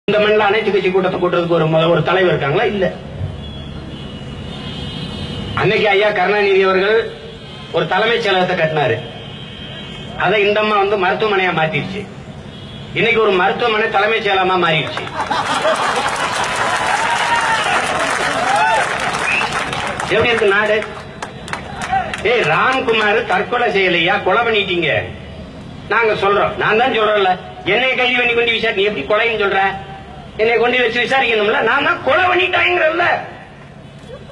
இந்த மண்ணில் அனைத்து கட்சி கூட்டத்தை கூட்டுறதுக்கு ஒரு தலைவர் இருக்காங்களா? இல்ல. அன்னைக்கு ஐயா கருணாநிதி அவர்கள் ஒரு தலைமைச் செயலகத்தை கட்டினாரு. அதை இந்த அம்மா மருத்துவமனையா மாத்திருச்சு. இன்னைக்கு ஒரு மருத்துவமனை தலைமைச் செயலகமா மாறிடுச்சு. எப்படி இருக்கு நாடு? ராம்குமார் தற்கொலை செய்யலையா, கொலை பண்ணிட்டீங்க. நாங்க சொல்றோம், நான் தான் சொல்றேன்ல, என்னை கைது பண்ணி கொண்டு விசாரி, நீ எப்படி கொலைன்னு சொல்ற? என்னை கொண்டு வச்சு விசாரிக்கணும்ல. நான் தான் கொலை பண்ணிட்டாங்கிறல்ல.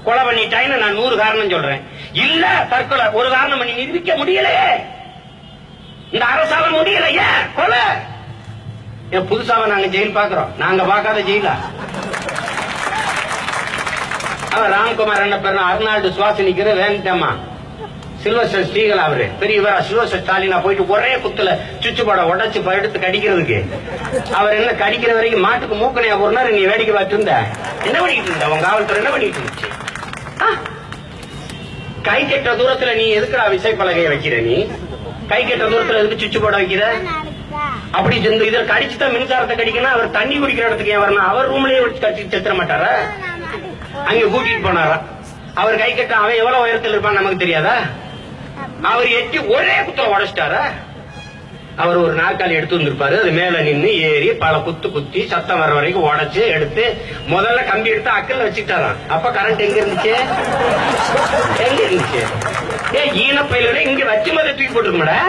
கொலை பண்ணிட்டாயின்னு நான் 100 காரணம் சொல்றேன். இல்ல தற்கொலை ஒரு காரணம் பண்ணி நிரூபிக்க முடியலையே, இந்த அரசால முடியலையே. கொலை புதுசாக நாங்க ஜெயில் பாக்குறோம், நாங்க பார்க்காத ஜெயிலா? அவன் ராம்குமார் என்ன பேர், அர்னால்டு சுவாசினிக்கிற வேண்டாமா, சில்வஸ்டர் ஸ்ரீகல் அவரு பெரியவரா, சில்வஸ்டர் ஸ்டாலினா போயிட்டு ஒரே குத்துல சுவிட்ச் போர்டை உடைச்சு எடுத்து கடிக்கிறதுக்கு. அவர் என்ன கடிக்கிற வரைக்கும் மாட்டுக்கு மூக்கனையா ஒரு நேரம் நீ வேடிக்கை பார்த்து இருந்த? என்ன பண்ணிட்டு இருந்த உங்க காவல்துறை? என்ன பண்ணிட்டு இருந்துச்சு? கை கெட்ட தூரத்துல நீ எதுக்குடா விசைப்பலகையை வைக்கிற? நீ கை கெட்ட தூரத்துல எதுக்கு சுவிட்ச் போர்டை வைக்கிற? அப்படி இதுல கடிச்சுதான் மின்சாரத்தை கடிக்கணும். அவர் தண்ணி குடிக்கிற இடத்துக்கு ஏன் வரணும்? அவர் ரூம்லயே கடிச்சு செத்துற மாட்டாரா? அங்க கூட்டிட்டு போனாரா? அவர் கை கட்ட அவன் எவ்வளவு உயரத்தில் இருப்பான்னு நமக்கு தெரியாதா? அவர் எட்டி ஒரே குத்துல உடைச்சிட்டாரா? அவர் ஒரு நாற்காலி எடுத்து வந்திருப்பாரு, அது மேல நின்று ஏறி பல குத்தி சத்தம் வர வரைக்கும் உடைச்சு எடுத்து முதல்ல கம்பி எடுத்து அக்கல்ல வச்சுட்டாராம். அப்ப கரண்ட் எங்க இருந்துச்சு? எங்க இருந்துச்சு? ஈனப்பையில இங்க வச்சு மத தூக்கி போட்டுருக்கா.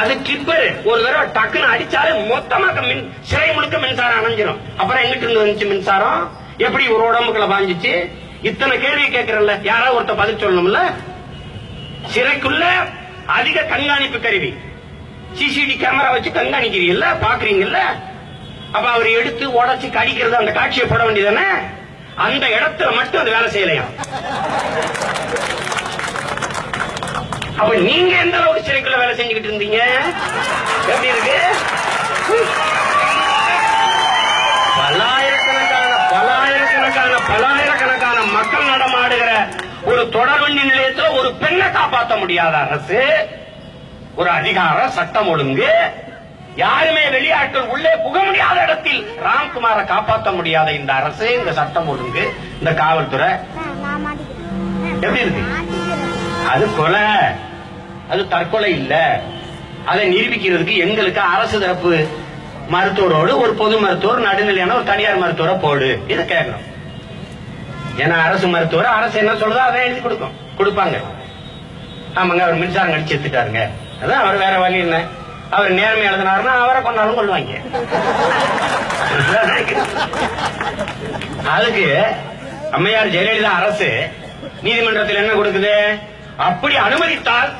அது கிப்பர் ஒரு தடவை டக்குன்னு அடிச்சாலே மொத்தமா சிறை முழுக்க மின்சாரம் அணைஞ்சிரும். அப்புறம் எங்கிட்டு இருந்து வந்துச்சு மின்சாரம்? எப்படி ஒரு உடம்புக்குள்ள பாஞ்சிச்சு? இத்தனை கேள்வி கேட்கறல்ல, யாராவது ஒருத்த பதில் சொல்லணும்ல. சிறைக்குள்ள அதிக கண்காணிப்பு கருவி, சிசிடி கேமரா வச்சு கண்காணிக்கிறீங்கல்ல, பாக்குறீங்கல்ல. அப்ப அவர் எடுத்து உடச்சு கடிக்கிறது, அந்த காட்சியை போட வேண்டியதானே? அந்த இடத்துல மட்டும் அது வேலை செய்யலையாம். அப்ப நீங்க எந்த அளவுக்கு சிறைக்குள்ள வேலை செஞ்சுக்கிட்டு இருந்தீங்க? எப்படி இருக்கு? பல்லாயிரக்கணக்கான மக்கள் நடமாடுகிற ஒரு தொடர்வண்டி நிலையத்தில் ஒரு பெண்ணை காப்பாற்ற முடியாத அரசு, ஒரு அதிகாரம், சட்டம் ஒழுங்கு, யாருமே வெளியாட்கள் உள்ளே புக முடியாத இடத்தில் ராம்குமாரை காப்பாற்ற முடியாத இந்த அரசு, இந்த சட்டம் ஒழுங்கு, இந்த காவல்துறை எப்படி இருக்கு? அது கொலை, அது தற்கொலை இல்ல. அதை நிரூபிக்கிறதுக்கு எங்களுக்கு அரசு தரப்பு மருத்துவரோடு ஒரு பொது மருத்துவர், நடுநிலையான ஒரு தனியார் மருத்துவரை போடு, இதை கேட்கணும். ஏன்னா அரசு மருத்துவர் அரசு என்ன சொல்றதோ அதை எழுதி கொடுப்பாங்க. ஆமாங்க, அவர் மின்சாரம் கடிச்சு எடுத்துட்டாருங்க, அதான் அவர் வேற வழி இல்லை. அவர் நேர்மை எழுதினாருன்னா அவரை கொண்டாலும் கொள்வாங்க. அதுக்கு அம்மையார் ஜெயலலிதா அரசு நீதிமன்றத்தில் என்ன கொடுக்குது? அப்படி அனுமதித்தால்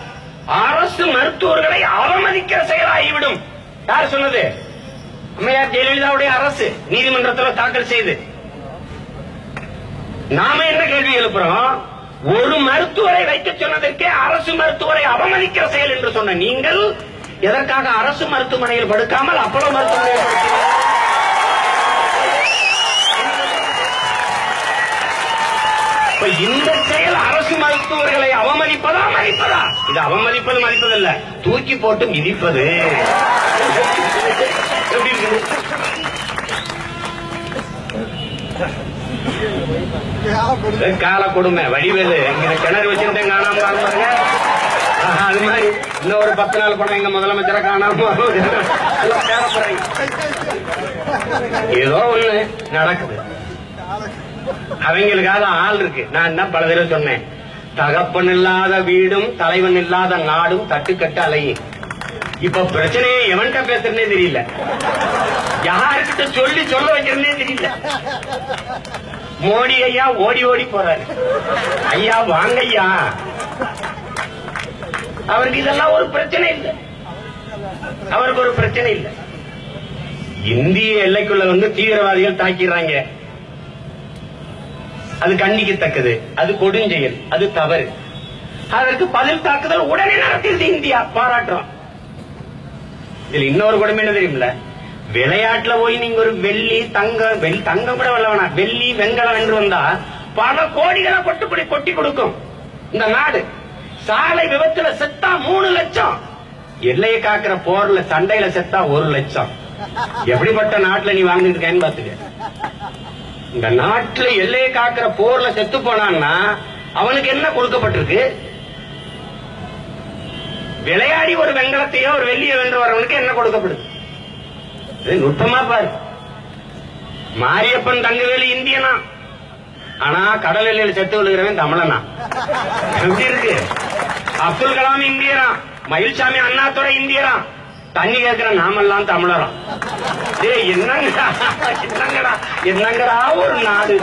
அரசு மருத்துவர்களை அவமதிக்கிற செயலாகிவிடும். யார் சொன்னது? அம்மையார் ஜெயலலிதாவுடைய அரசு நீதிமன்றத்தில் தாக்கல் செய்து. நாம என்ன கேள்வி எழுப்புறோம்? ஒரு மருத்துவரை வைக்க சொன்னதற்கே அரசு மருத்துவரை அவமதிக்கிற செயல் என்று சொன்ன நீங்கள் எதற்காக அரசு மருத்துவமனையில் படுக்காமல் அப்போலோ மருத்துவமனையில் படுக்கிறீர்கள்? இந்த செயல் அரசு மருத்துவர்களை அவமதிப்பதா மதிப்பதா? இது அவமதிப்பது மதிப்பதல்ல, தூக்கி போட்டு மிதிப்பது. எப்படி இருக்குது? கால கொடுமை. வடிவேலு கிணறு வச்சிருந்தேன் காணாம பாருங்க, அது மாதிரி இன்னும் ஒரு 10 நாள் கூட எங்க முதலமைச்சரை காணாம ஏதோ ஒண்ணு நடக்குது. அவங்களுக்காக ஆள் இருக்கு. நான் என்ன பல தடவை சொன்னேன், தகப்பன் இல்லாத வீடும் தலைவன் இல்லாத நாடும் தட்டுக்கட்டு அலையும். இப்ப பிரச்சனையை எவன்கிட்ட பேசுறதே தெரியல, யாருக்கிட்ட சொல்ல வைக்கிறதே தெரியல. மோடி ஐயா ஓடி ஓடி போறாரு, ஐயா வாங்க ஐயா. அவருக்கு இதெல்லாம் ஒரு பிரச்சனை இல்லை, அவருக்கு ஒரு பிரச்சனை இல்லை. இந்திய எல்லைக்குள்ள தீவிரவாதிகள் தாக்கிறாங்க, அது கண்டிக்கத்தக்கது, அது கொடுஞ்செயல், அது தவறு. அதற்கு பதில் தாக்குதல் உடனே நடத்தியது இந்தியா, பாராட்டுறோம். இதுல இன்னொரு கொடுமை என்ன தெரியுமில்ல? விளையாட்டுல போய் நீங்க ஒரு வெள்ளி தங்கம் கூட வரல வேணாம், வெள்ளி வெண்கலம் என்று வந்தா பல கோடிகளை கொட்டி கொடுக்கும் இந்த நாடு. சாலை விபத்துல செத்தா 3 லட்சம், எல்லையை காக்கிற போர்ல சண்டையில செத்தா 1 லட்சம். எப்படிப்பட்ட நாட்டுல நீ வாழ்ந்துட்டு இருக்கேன்னு பாத்துக்க. இந்த நாட்டுல எல்லையை காக்கிற போர்ல செத்து போனான்னா அவனுக்கு என்ன கொடுக்கப்பட்டிருக்கு? விளையாடி ஒரு வெங்கலத்தையோ ஒரு வெள்ளியை வென்று வரவனுக்கு என்ன கொடுக்கப்படுது? நுட்பமா பாரு. மாரியப்பன் தங்கவேலு இந்தியனா, ஆனா கடல் எல்லையில் செத்து விழுகிறவன் தமிழனா. எப்படி இருக்கு? அப்துல் கலாம் இந்தியனா, மயில்சாமி அண்ணாதுரை இந்தியனா, தண்ணி கேட்கிற நாமெல்லாம் தமிழரா? என்னங்கடா என்னங்கடா என்னங்கடா ஒரு நாடு.